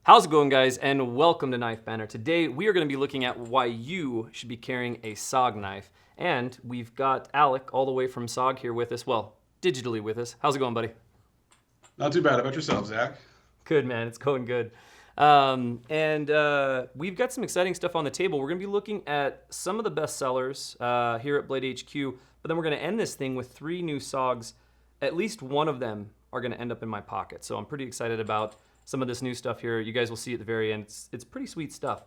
How's it going, guys, and welcome to Knife Banter. Today we are going to be looking at why you should be carrying a SOG knife, and we've got Alec all the way from SOG here with us, well, digitally with us. How's it going, buddy? Not too bad. How about yourself, Zach? Good, man. It's going good. We've got some exciting stuff on the table. We're going to be looking at some of the best sellers here at Blade HQ, but then we're going to end this thing with 3 new SOGs. At least one of them are going to end up in my pocket, so I'm pretty excited about some of this new stuff here. You guys will see at the very end. It's pretty sweet stuff.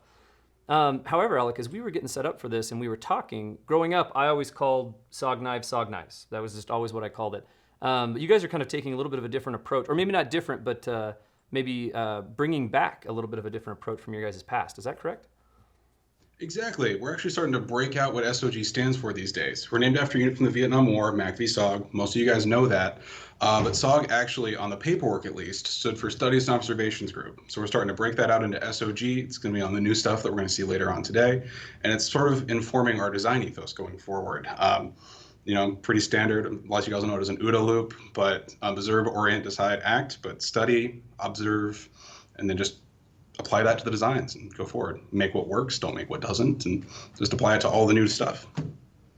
However, Alec, as we were getting set up for this and we were talking, growing up, I always called SOG knives. That was just always what I called it. But you guys are kind of taking a little bit of a different approach, or maybe not different, but maybe bringing back a little bit of a different approach from your guys' past. Is that correct? Exactly. We're actually starting to break out what SOG stands for these days. We're named after a unit from the Vietnam War, MACV SOG. Most of you guys know that. But SOG actually, on the paperwork at least, stood for Studies and Observations Group. So we're starting to break that out into SOG. It's going to be on the new stuff that we're going to see later on today. And it's sort of informing our design ethos going forward. Pretty standard. A lot of you guys know it as an OODA loop, but observe, orient, decide, act, but study, observe, and then just apply that to the designs and go forward. Make what works, don't make what doesn't, and just apply it to all the new stuff.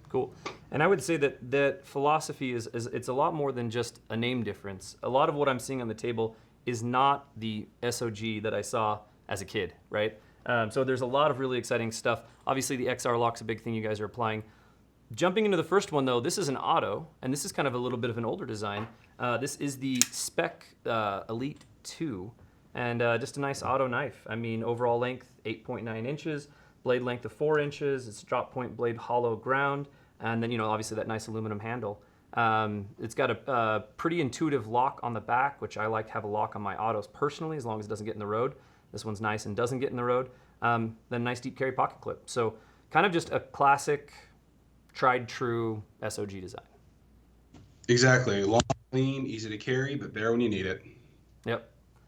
Cool. And I would say that philosophy is it's a lot more than just a name difference. A lot of what I'm seeing on the table is not the SOG that I saw as a kid, right? So there's a lot of really exciting stuff. Obviously, the XR lock's a big thing you guys are applying. Jumping into the first one, though, this is an auto, and this is kind of a little bit of an older design. This is the Spec Elite II. And just a nice auto knife. I mean, overall length, 8.9 inches, blade length of 4 inches, it's drop point blade hollow ground, and then, obviously that nice aluminum handle. It's got a pretty intuitive lock on the back, which I like to have a lock on my autos personally, as long as it doesn't get in the road. This one's nice and doesn't get in the road. Then nice deep carry pocket clip. So kind of just a classic, tried true SOG design. Exactly. Long, clean, easy to carry, but there when you need it.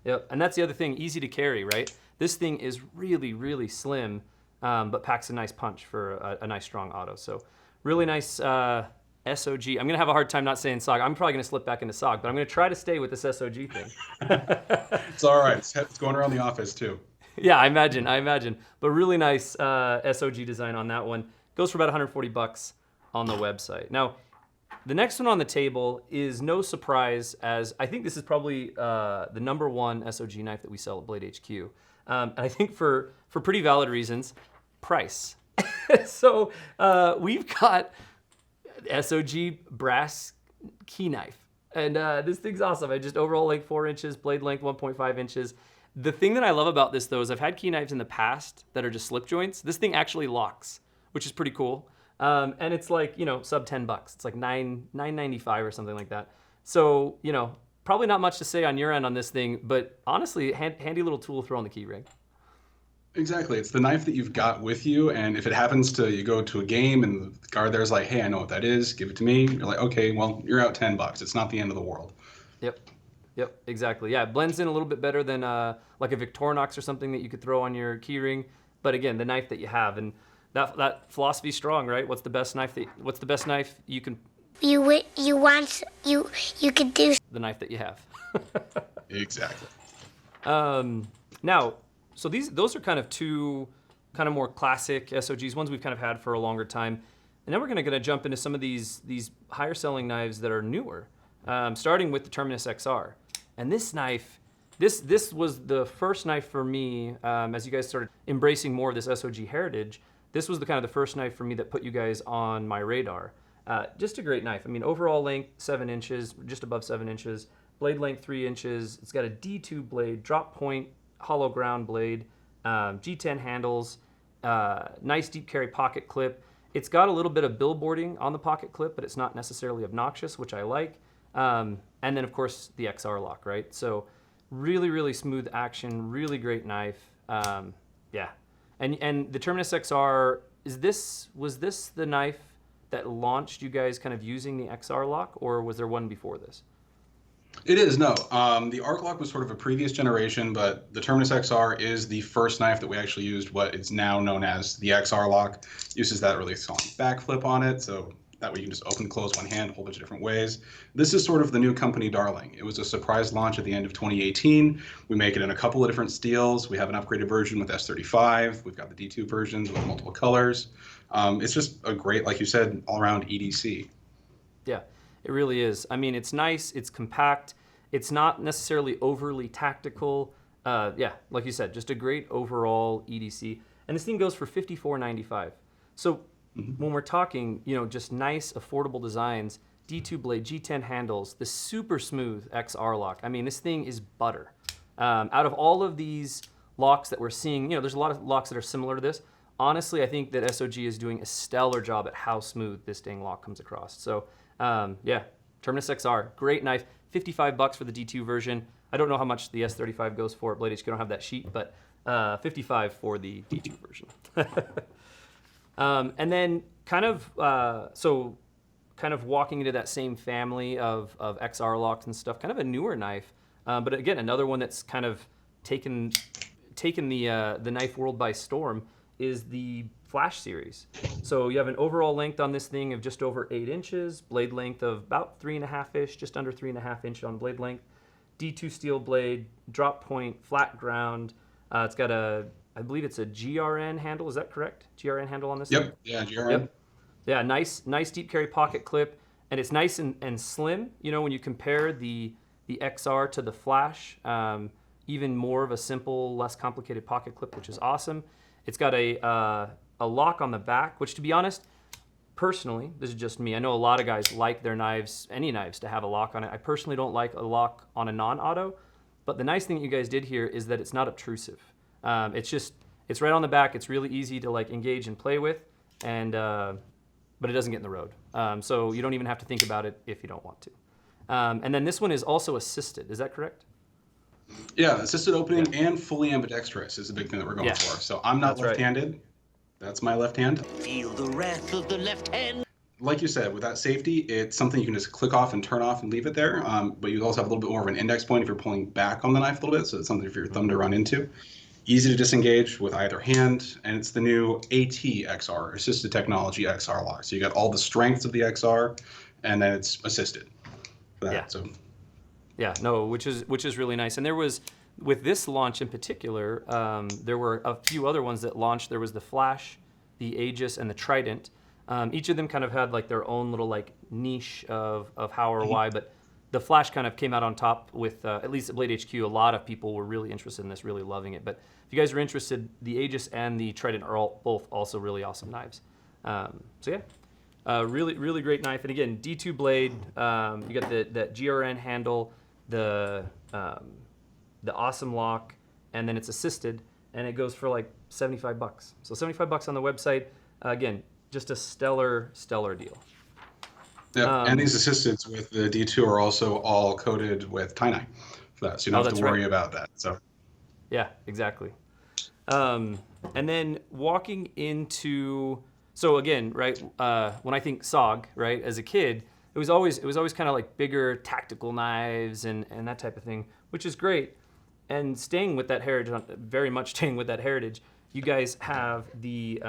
Yep, and that's the other thing, easy to carry, right? This thing is really, really slim, but packs a nice punch for a nice strong auto. So really nice SOG. I'm gonna have a hard time not saying SOG. I'm probably gonna slip back into SOG, but I'm gonna try to stay with this SOG thing. It's all right, it's going around the office too. Yeah, I imagine. But really nice SOG design on that one. Goes for about 140 bucks on the website. Now, the next one on the table is no surprise, as I think this is probably the #1 SOG knife that we sell at Blade HQ. And I think for pretty valid reasons, price. So we've got SOG brass key knife. And this thing's awesome. I just overall length 4 inches, blade length 1.5 inches. The thing that I love about this, though, is I've had key knives in the past that are just slip joints. This thing actually locks, which is pretty cool. And it's like, sub 10 bucks. It's like $9.95 or something like that. So, probably not much to say on your end on this thing, but honestly, handy little tool to throw on the key ring. Exactly. It's the knife that you've got with you, and if it happens to, you go to a game and the guard there's like, hey, I know what that is, give it to me. You're like, okay, well, you're out 10 bucks. It's not the end of the world. Yep, exactly. Yeah, it blends in a little bit better than like a Victorinox or something that you could throw on your key ring. But again, the knife that you have, and that philosophy's strong, right? What's the best knife you can? You could do the knife that you have. Exactly. Now, so those are kind of two kind of more classic SOGs, ones we've kind of had for a longer time, and then we're gonna jump into some of these higher selling knives that are newer, starting with the Terminus XR. And this knife, this was the first knife for me as you guys started embracing more of this SOG heritage. This was the kind of the first knife for me that put you guys on my radar. Just a great knife. I mean, overall length 7 inches, just above 7 inches. Blade length 3 inches. It's got a D2 blade, drop point, hollow ground blade, G10 handles, nice deep carry pocket clip. It's got a little bit of billboarding on the pocket clip, but it's not necessarily obnoxious, which I like. And then of course the XR lock, right? So really, really smooth action, really great knife. Yeah. And the Terminus XR, was this the knife that launched you guys kind of using the XR lock, or was there one before this? It is, no. The arc lock was sort of a previous generation, but the Terminus XR is the first knife that we actually used what is now known as the XR lock. Uses that really strong backflip on it, so That way you can just open and close one hand a whole bunch of different ways. This is sort of the new company darling. It was a surprise launch at the end of 2018. We make it in a couple of different steels. We have an upgraded version with S35. We've got the D2 versions with multiple colors. It's just a great, like you said, all-around EDC. Yeah, it really is. I mean, it's nice, it's compact, it's not necessarily overly tactical. Yeah, like you said, just a great overall EDC. And this thing goes for $54.95. So when we're talking, just nice, affordable designs, D2 blade, G10 handles, the super smooth XR lock. I mean, this thing is butter. Out of all of these locks that we're seeing, there's a lot of locks that are similar to this. Honestly, I think that SOG is doing a stellar job at how smooth this dang lock comes across. So, yeah, Terminus XR, great knife, $55 for the D2 version. I don't know how much the S35 goes for at Blade HQ. I don't have that sheet, but $55 for the D2 version. And then kind of walking into that same family of XR locks and stuff, kind of a newer knife, but again, another one that's kind of taken the knife world by storm is the Flash series. So you have an overall length on this thing of just over 8 inches, blade length of about 3.5-ish, just under 3.5 inches on blade length, D2 steel blade, drop point, flat ground. It's got I believe it's a GRN handle. Is that correct? GRN handle on this thing? Yep. Yeah, GRN. Yep. Yeah, nice deep carry pocket clip, and it's nice and slim. When you compare the XR to the Flash, even more of a simple, less complicated pocket clip, which is awesome. It's got a lock on the back, which, to be honest, personally, this is just me. I know a lot of guys like their knives, any knives, to have a lock on it. I personally don't like a lock on a non-auto, but the nice thing that you guys did here is that it's not obtrusive. It's right on the back. It's really easy to engage and play with, and but it doesn't get in the road. So you don't even have to think about it if you don't want to. And then this one is also assisted. Is that correct? Yeah, assisted opening and fully ambidextrous is the big thing that we're going for. So I'm not left-handed. Right. That's my left hand. Feel the wrath of the left hand. Like you said, with that safety, it's something you can just click off and turn off and leave it there. But you also have a little bit more of an index point if you're pulling back on the knife a little bit. So it's something for your thumb to run into. Easy to disengage with either hand. And it's the new AT-XR, Assisted Technology XR lock. So you got all the strengths of the XR, and then it's assisted for that. Yeah. So. Yeah, no, which is really nice. And there was, with this launch in particular, there were a few other ones that launched. There was the Flash, the Aegis, and the Trident. Each of them kind of had their own little niche of how or why, but the Flash kind of came out on top with, at least at Blade HQ, a lot of people were really interested in this, really loving it. But if you guys are interested, the Aegis and the Trident are both also really awesome knives. So yeah, really, really great knife. And again, D2 blade, you got that GRN handle, the awesome lock, and then it's assisted, and it goes for $75. So $75 on the website. Again, just a stellar deal. Yeah, and these assistants with the D2 are also all coated with tie-dye for that, so you don't have to worry about that. So. Yeah, exactly. And then walking into, so again, right, when I think SOG, right, as a kid, it was always kind of bigger tactical knives and that type of thing, which is great. And staying with that heritage, very much staying with that heritage, you guys have the,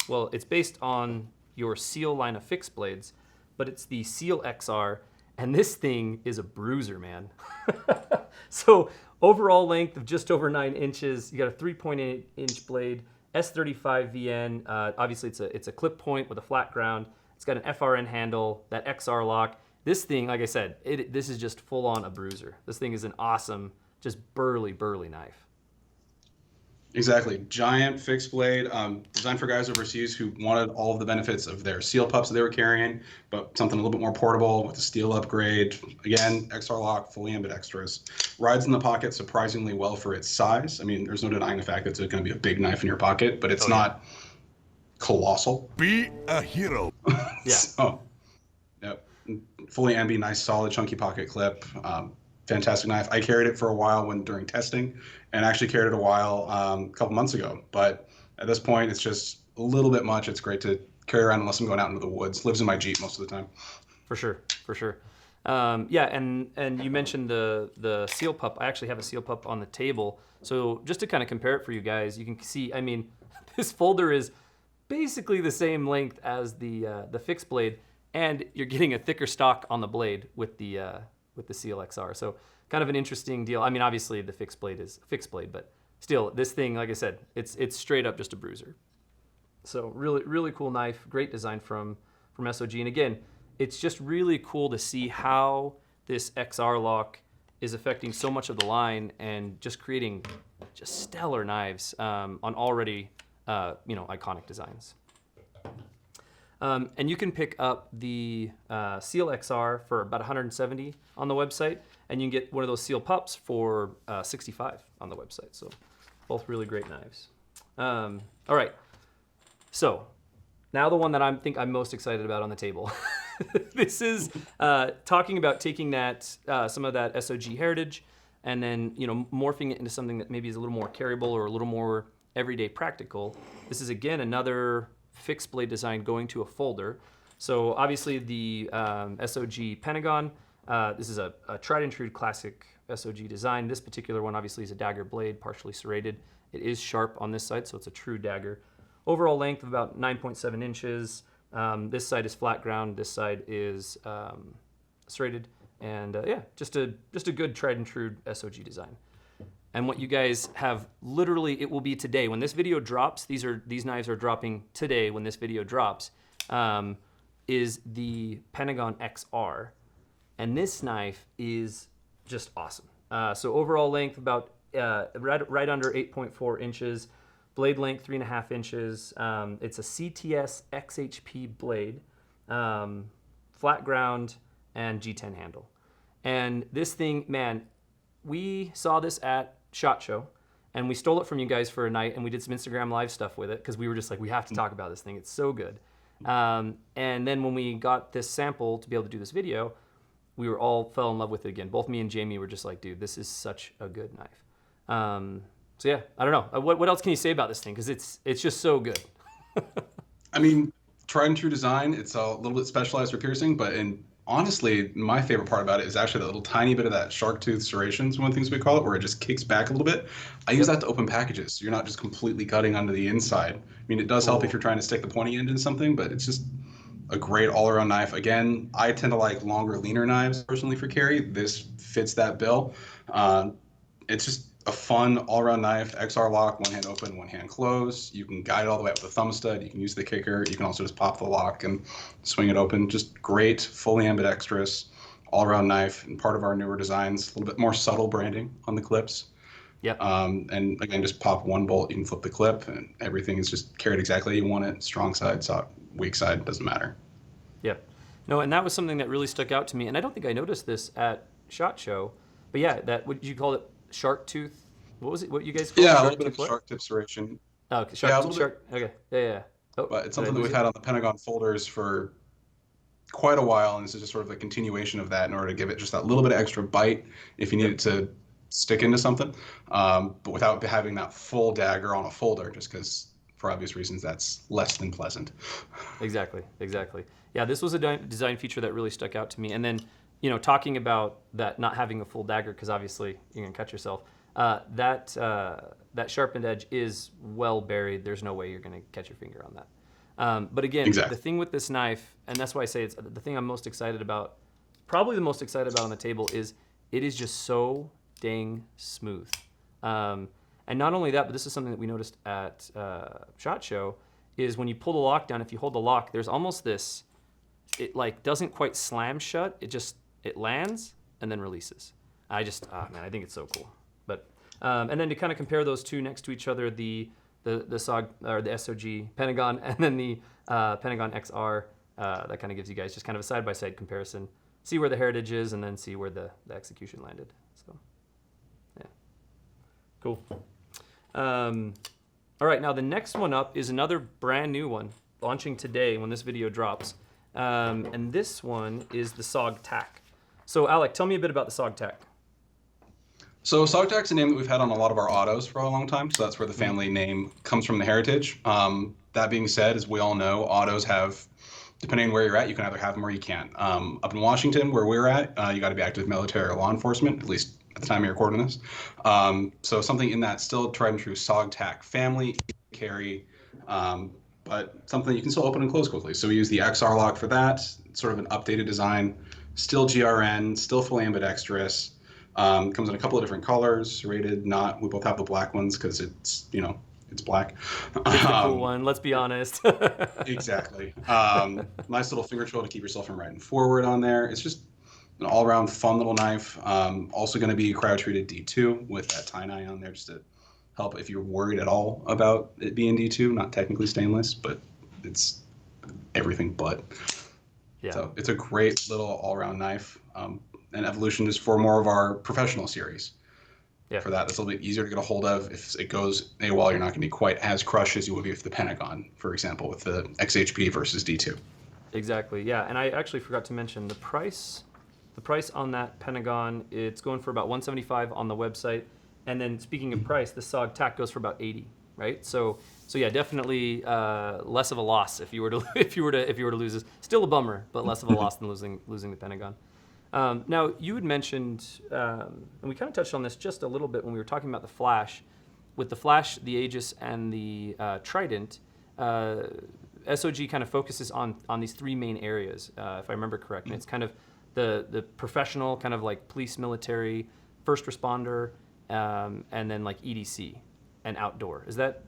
well, it's based on your Seal line of fixed blades, but it's the Seal XR, and this thing is a bruiser, man. So overall length of just over 9 inches. You got a 3.8 inch blade, S35 VN. Obviously, it's a clip point with a flat ground. It's got an FRN handle, that XR lock. This thing, like I said, this is just full on a bruiser. This thing is an awesome, just burly knife. Exactly. Giant fixed blade, designed for guys overseas who wanted all of the benefits of their Seal pups that they were carrying, but something a little bit more portable with a steel upgrade. Again, XR lock, fully ambidextrous. Rides in the pocket surprisingly well for its size. I mean, there's no denying the fact that it's going to be a big knife in your pocket, but it's not colossal. Be a hero. Yeah. So, yep. Fully ambi, nice, solid, chunky pocket clip. Fantastic knife. I carried it for a while during testing, and actually carried it a while a couple months ago. But at this point, it's just a little bit much. It's great to carry around unless I'm going out into the woods. Lives in my Jeep most of the time. For sure. Yeah, and you mentioned the Seal pup. I actually have a Seal pup on the table. So just to kind of compare it for you guys, you can see, I mean, this folder is basically the same length as the fixed blade. and you're getting a thicker stock on the blade with the CLXR. So kind of an interesting deal. I mean, obviously the fixed blade is a fixed blade, but still, this thing, like I said, it's straight up just a bruiser. So really, really cool knife. Great design from SOG. And again, it's just really cool to see how this XR lock is affecting so much of the line and just creating just stellar knives on already iconic designs. And you can pick up the Seal XR for about $170 on the website, and you can get one of those Seal Pups for $65 on the website. So both really great knives. All right, so now the one that I think I'm most excited about on the table. This is talking about taking that some of that SOG heritage and then morphing it into something that maybe is a little more carryable or a little more everyday practical. This is again another fixed blade design going to a folder. So obviously the SOG Pentagon, this is a tried and true classic SOG design. This particular one obviously is a dagger blade, partially serrated. It is sharp on this side, so it's a true dagger. Overall length of about 9.7 inches. This side is flat ground, this side is serrated, and yeah, just a good tried and true SOG design. And what you guys have literally, it will be today. When this video drops, these knives are dropping today when this video drops, is the Pentagon XR. And this knife is just awesome. So overall length about right under 8.4 inches. Blade length 3.5 inches. It's a CTS XHP blade, flat ground, and G10 handle. And this thing, man, we saw this at SHOT Show, and we stole it from you guys for a night, and we did some Instagram live stuff with it because we were just like, we have to talk about this thing. It's so good. And then when we got this sample to be able to do this video, we were all fell in love with it again. Both me and Jamie were just like, dude, this is such a good knife. So yeah, I don't know. What else can you say about this thing? Because it's just so good. I mean, tried and true design. It's a little bit specialized for piercing, but honestly, my favorite part about it is actually that little tiny bit of that shark tooth serrations, one of the things we call it, where it just kicks back a little bit. I use that to open packages, so you're not just completely cutting onto the inside. I mean, it does help if you're trying to stick the pointy end in something, but it's just a great all-around knife. Again, I tend to like longer, leaner knives personally for carry. This fits that bill. It's just a fun all-around knife. XR lock, one hand open, one hand closed. You can guide it all the way up with a thumb stud. You can use the kicker. You can also just pop the lock and swing it open. Just great, fully ambidextrous, all-around knife. And part of our newer designs, a little bit more subtle branding on the clips. Yep. And again, just pop one bolt. You can flip the clip, and everything is just carried exactly how you want it. Strong side, weak side, doesn't matter. Yep. No, and that was something that really stuck out to me. And I don't think I noticed this at SHOT Show. But yeah, that, what you call it? Shark tooth. What was it? What you guys call it? Yeah, a little bit of shark tip serration. Oh, okay. Shark. Okay. Yeah. Oh, but it's something that we've had on the Pentagon folders for quite a while, and this is just sort of a continuation of that in order to give it just that little bit of extra bite if you need it to stick into something, but without having that full dagger on a folder, just because for obvious reasons that's less than pleasant. Exactly. Yeah, this was a design feature that really stuck out to me. And then, talking about that not having a full dagger, because obviously you're gonna cut yourself. That sharpened edge is well buried. There's no way you're gonna catch your finger on that. But again, exactly. The thing with this knife, and that's why I say it's the thing I'm most excited about, probably the most excited about on the table, is it is just so dang smooth. And not only that, but this is something that we noticed at SHOT Show, is when you pull the lock down, if you hold the lock, there's almost this, it like doesn't quite slam shut. It lands and then releases. I think it's so cool. But and then to kind of compare those two next to each other, the SOG or the SOG Pentagon and then the Pentagon XR, that kind of gives you guys just kind of a side-by-side comparison. See where the heritage is and then see where the execution landed. So yeah, cool. All right, now the next one up is another brand new one launching today when this video drops. And this one is the SOG-TAC. So Alec, tell me a bit about the SOG-TAC. So SOG-TAC is a name that we've had on a lot of our autos for a long time. So that's where the family name comes from, the heritage. That being said, as we all know, autos have, depending on where you're at, you can either have them or you can't. Up in Washington, where we're at, you got to be active military or law enforcement, at least at the time you're recording this. So something in that still tried and true SOG-TAC family carry, but something you can still open and close quickly. So we use the XR lock for that. It's sort of an updated design, still GRN, still fully ambidextrous. Comes in a couple of different colors, rated not. We both have the black ones because it's, it's black. It's the cool one, let's be honest. Exactly. Nice little finger control to keep yourself from riding forward on there. It's just an all-around fun little knife. Also going to be cryo-treated D2 with that tie-eye on there just to help if you're worried at all about it being D2. Not technically stainless, but it's everything but. Yeah. So it's a great little all-around knife. And Evolution is for more of our professional series. Yeah. For that, it's a little bit easier to get a hold of. If it goes AWOL, you're not going to be quite as crushed as you would be with the Pentagon, for example, with the XHP versus D2. Exactly, yeah. And I actually forgot to mention the price. The price on that Pentagon, it's going for about $175 on the website. And then speaking of price, the SOG-TAC goes for about $80, right? So yeah, definitely less of a loss if you were to lose this. Still a bummer, but less of a loss than losing the Pentagon. Now, you had mentioned, and we kind of touched on this just a little bit when we were talking about the Flash. With the Flash, the Aegis, and the Trident, SOG kind of focuses on these three main areas, if I remember correct. And it's kind of the professional, kind of like police, military, first responder, and then like EDC and outdoor. Is that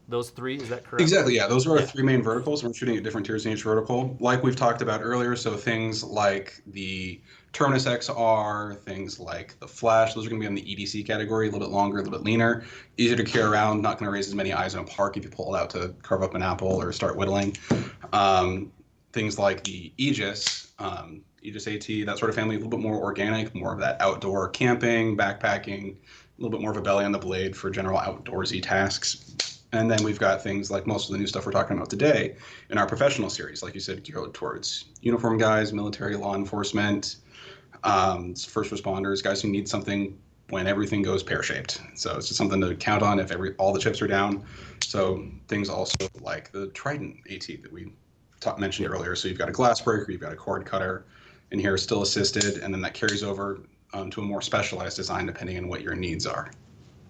those three? Is that correct? Exactly, yeah. Those are our three main verticals. We're shooting at different tiers in each vertical. Like we've talked about earlier, so things like the Terminus XR, things like the Flash, those are going to be in the EDC category, a little bit longer, a little bit leaner, easier to carry around, not going to raise as many eyes in a park if you pull it out to carve up an apple or start whittling. Things like the Aegis, Aegis AT, that sort of family, a little bit more organic, more of that outdoor camping, backpacking, a little bit more of a belly on the blade for general outdoorsy tasks. And then we've got things like most of the new stuff we're talking about today in our professional series, like you said, geared towards uniform guys, military, law enforcement, first responders, guys who need something when everything goes pear-shaped. So it's just something to count on if all the chips are down. So things also like the Trident AT that we mentioned earlier. So you've got a glass breaker, you've got a cord cutter, and here still assisted, and then that carries over to a more specialized design depending on what your needs are.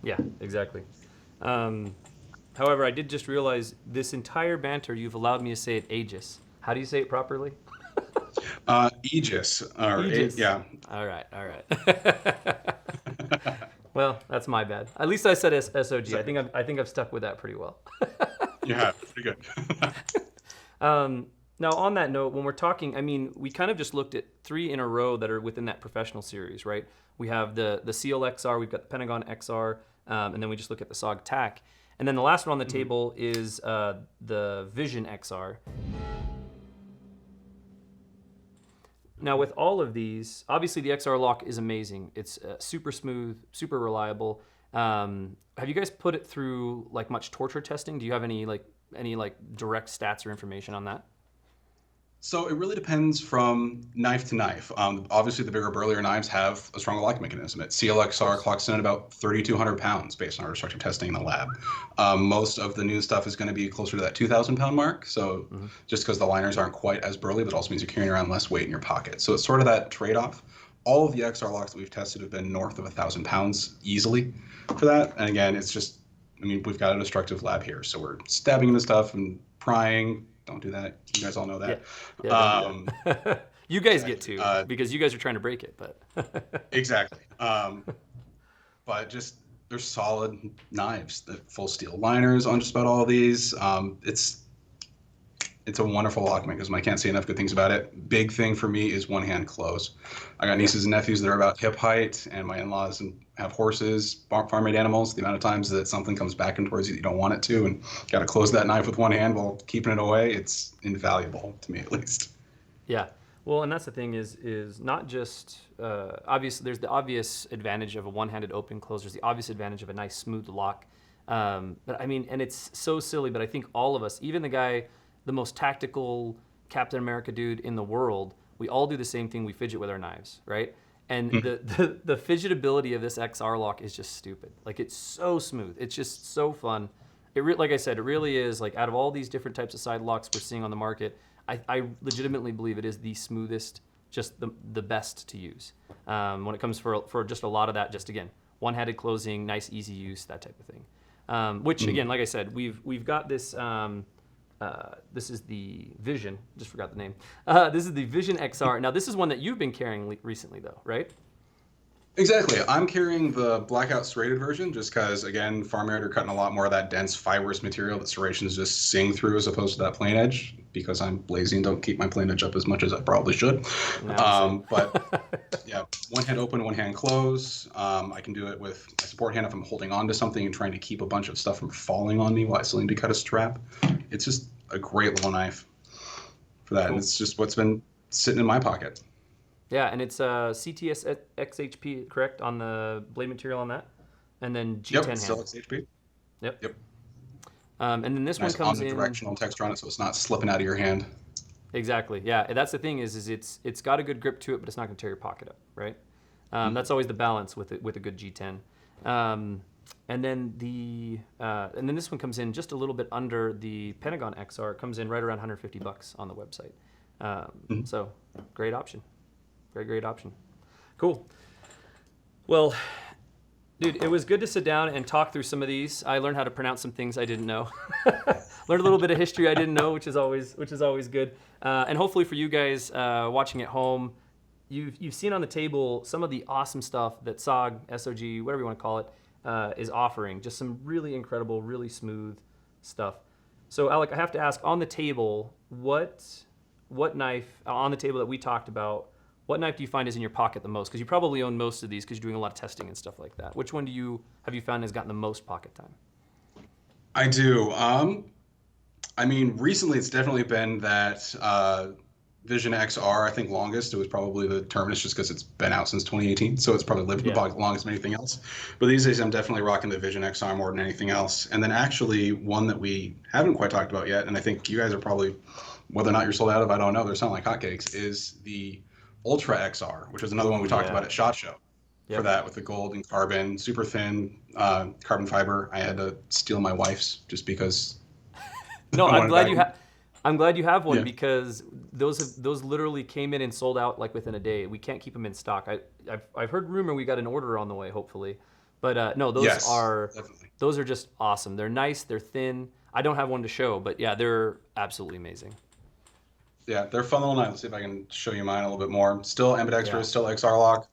Yeah, exactly. However, I did just realize this entire banter, you've allowed me to say it Aegis. How do you say it properly? Aegis. Aegis. Yeah. All right. Well, that's my bad. At least I said SOG. I think I've stuck with that pretty well. Yeah, pretty good. Now, on that note, when we're talking, I mean, we kind of just looked at three in a row that are within that professional series, right? We have the Seal XR, we've got the Pentagon XR, and then we just look at the SOG-TAC. And then the last one on the table is the Vision XR. Now, with all of these, obviously the XR lock is amazing. It's super smooth, super reliable. Have you guys put it through like much torture testing? Do you have any direct stats or information on that? So it really depends from knife to knife. Obviously, the bigger, burlier knives have a stronger lock mechanism. At CLXR clocks in at about 3,200 pounds based on our destructive testing in the lab. Most of the new stuff is going to be closer to that 2,000 pound mark. So just because the liners aren't quite as burly, that also means you're carrying around less weight in your pocket. So it's sort of that trade-off. All of the XR locks that we've tested have been north of 1,000 pounds easily for that. And again, it's just, I mean, we've got a destructive lab here. So we're stabbing into stuff and prying. Don't do that. You guys all know that. Yeah, you guys get to because you guys are trying to break it, but exactly. But just they're solid knives. The full steel liners on just about all of these. It's a wonderful lock mechanism. I can't say enough good things about it. Big thing for me is one-hand close. I got nieces and nephews that are about hip height, and my in-laws have horses, farm-made animals. The amount of times that something comes back and towards you that you don't want it to, and got to close that knife with one hand while keeping it away, it's invaluable to me at least. Yeah. Well, and that's the thing is not just obvious. There's the obvious advantage of a one-handed open close. There's the obvious advantage of a nice smooth lock. But I mean, and it's so silly, but I think all of us, even the most tactical Captain America dude in the world, we all do the same thing. We fidget with our knives, right? And the fidgetability of this XR lock is just stupid. Like, it's so smooth. It's just so fun. Like I said, it really is, like, out of all these different types of side locks we're seeing on the market, I legitimately believe it is the smoothest, just the best to use. When it comes for just a lot of that, just again, one-handed closing, nice, easy use, that type of thing. Which again, like I said, we've got this this is the Vision. Just forgot the name. This is the Vision XR. Now this is one that you've been carrying recently, though, right? Exactly. I'm carrying the blackout serrated version just because, again, farmyard are cutting a lot more of that dense fibrous material that serrations just sing through as opposed to that plain edge, because I'm lazy and don't keep my plain edge up as much as I probably should. But yeah, one hand open, one hand close. I can do it with my support hand if I'm holding on to something and trying to keep a bunch of stuff from falling on me while I still need to cut a strap. It's just a great little knife for that. Cool. And it's just what's been sitting in my pocket. Yeah, and it's CTS XHP, correct, on the blade material on that? And then G10 handle. Yep, still XHP. Yep. And then this one comes in... omnidirectional texture on it, so it's not slipping out of your hand. Exactly, yeah. That's the thing is it's got a good grip to it, but it's not going to tear your pocket up, right? That's always the balance with a good G10. And then this one comes in just a little bit under the Pentagon XR. It comes in right around $150 on the website. So, great option. Great option. Cool. Well, dude, it was good to sit down and talk through some of these. I learned how to pronounce some things I didn't know. Learned a little bit of history I didn't know, which is always good. And hopefully for you guys watching at home, you've seen on the table some of the awesome stuff that SOG, SOG, whatever you want to call it, is offering. Just some really incredible, really smooth stuff. So Alec, I have to ask, on the table, what knife on the table that we talked about, what knife do you find is in your pocket the most? Because you probably own most of these because you're doing a lot of testing and stuff like that. Which one have you found has gotten the most pocket time? I do. I mean, recently it's definitely been that Vision XR, I think longest. It was probably the Terminus just because it's been out since 2018. So it's probably lived in the pocket longest than anything else. But these days I'm definitely rocking the Vision XR more than anything else. And then actually one that we haven't quite talked about yet, and I think you guys are probably, whether or not you're sold out of, I don't know, they're selling like hotcakes, is the Ultra XR, which is another one we talked about at SHOT Show. For that, with the gold and carbon, super thin carbon fiber. I had to steal my wife's just because. No, I'm glad you have one because those literally came in and sold out like within a day. We can't keep them in stock. I've heard rumor we got an order on the way, hopefully, but no, those are just awesome. They're nice. They're thin. I don't have one to show, but yeah, they're absolutely amazing. Yeah, they're fun little knives. Let's see if I can show you mine a little bit more. Still ambidextrous, still XR lock,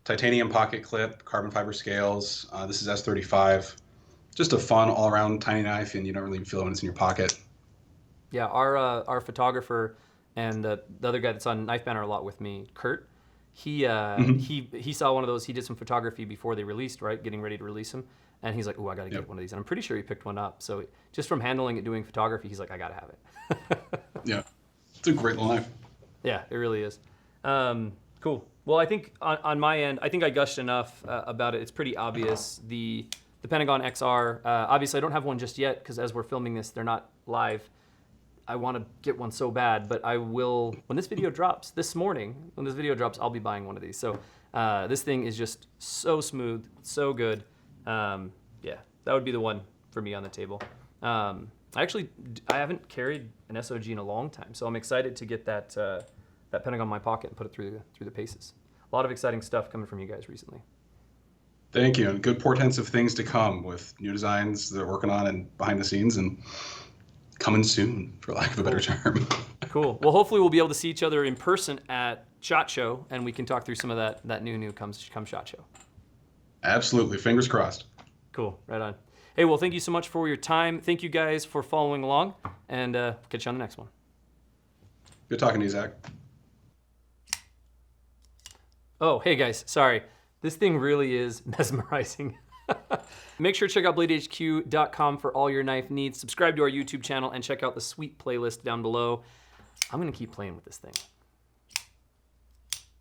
titanium pocket clip, carbon fiber scales. This is S35. Just a fun all-around tiny knife, and you don't really feel it when it's in your pocket. Yeah, our photographer and the other guy that's on Knife Banter a lot with me, Kurt, he saw one of those. He did some photography before they released, right? Getting ready to release them. And he's like, oh, I got to get one of these. And I'm pretty sure he picked one up. So just from handling it, doing photography, he's like, I got to have it. Yeah. It's a great little knife. Yeah, it really is. Cool. Well, I think on my end, I think I gushed enough about it. It's pretty obvious. The Pentagon XR, obviously I don't have one just yet because as we're filming this, they're not live. I want to get one so bad, but I will, when this video drops, I'll be buying one of these. So this thing is just so smooth, so good. Yeah, that would be the one for me on the table. I haven't carried an SOG in a long time, so I'm excited to get that Pentagon in my pocket and put it through the paces. A lot of exciting stuff coming from you guys recently. Thank you, and good portents of things to come with new designs they're working on and behind the scenes and coming soon, for lack of a better term. Cool. Well, hopefully we'll be able to see each other in person at SHOT Show, and we can talk through some of that new come SHOT Show. Absolutely. Fingers crossed. Cool. Right on. Hey, well, thank you so much for your time. Thank you guys for following along, and catch you on the next one. Good talking to you, Zach. Oh, hey guys, sorry. This thing really is mesmerizing. Make sure to check out BladeHQ.com for all your knife needs. Subscribe to our YouTube channel and check out the sweet playlist down below. I'm gonna keep playing with this thing.